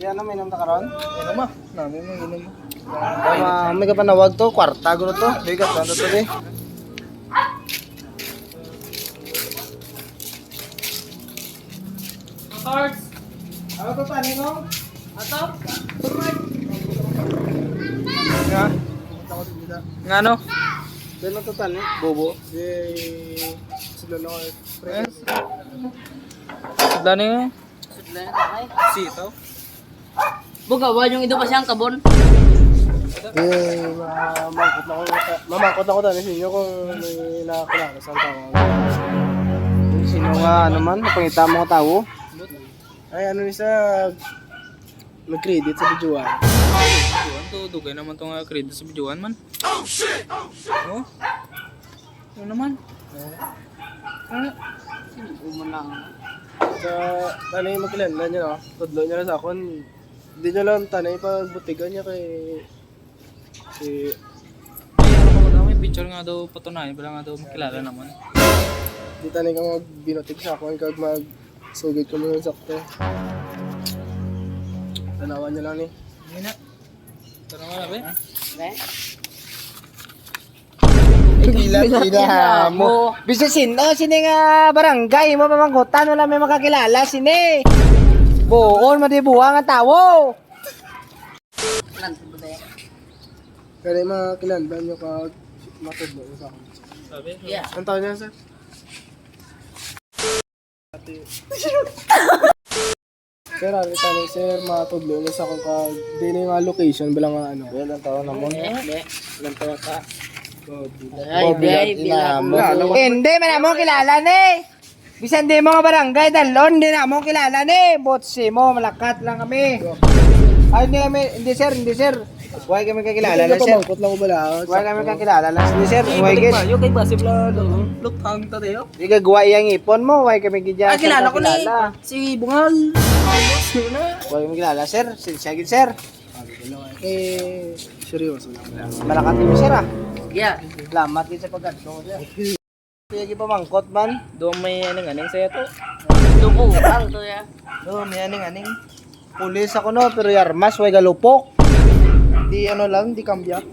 Yan na, may nam karon. Ano ma? Namin mo, inom mo. May kapanawag to, kwarta gulo to. Bigat na to di. Cards. Ano to tani ko? Ato? Nga. Nga no? Ano to tani? Bobo. Sila lang ay friends. Sila na yun? Sudlan na tayo. Sitaw. Bugawan yung ido pa siyang kabon. Mamangkot ako tani sa inyo kung may nakakilala sa tao. Sino nga naman, napangita mo nga tao? Ay, ano ni sa mag-credit sa videoan. Videoan to, dugay naman itong credit sa videoan man. Oh shit! Oh? Ano naman? Ano? Umunang. Sa tanay magkilala niya, no? Tudlo niya na sa akon. Hindi niya lang tanay pagbutigan niya kay... Si... Ay, ano ka daw, may picture nga daw patunayan, pala nga daw makilala naman. Di tanay ka magbinutig sa akon kag magsugid ko mo yung sakto. Tanawan niya lang ni. Hindi na. Tara nga na ba? Pila mo. Bisasin, sini nga barangay mo pamangkutan, wala may makakilala, sini. Buon, madibuha nga tawo. Kaya makakilala niyo kag matudlo sa akon. Sabi? Yeah. Ang taon niya, sir? Sir, ari tani sir, matudlo na sa akong kag dili nga location bilang nga ano. Yan ang taon na mo. Ilang taon ka? Hindi man mo kilala ni. Bisan di mo nga barangay dalon, hindi na mo kilala ni. Botsi mo, malakat lang kami. Ay, hindi sir. Huwag kami kakilala na sir. Pamangkot lang ko bala. Huwag kami kakilala na sir. Huwag gid. Yung kay Basib la luthang ta tayo. Di ka guwa yang ipon mo, huwag kami gidya. Kilala ko ni si Bungal. Huwag kami kilala sir. Siya gid sir. Seryoso lang. Malakat mo sir ah. Yeah. Salamat din sa pag-adto mo sir. Kaya gi pamangkot man. Doon may aning-aning sa'yo to. Duko. Ang to ya. No, may aning-aning. Pulis ako no, pero yarmas, huwag galupok. Di ano lang, di kambya.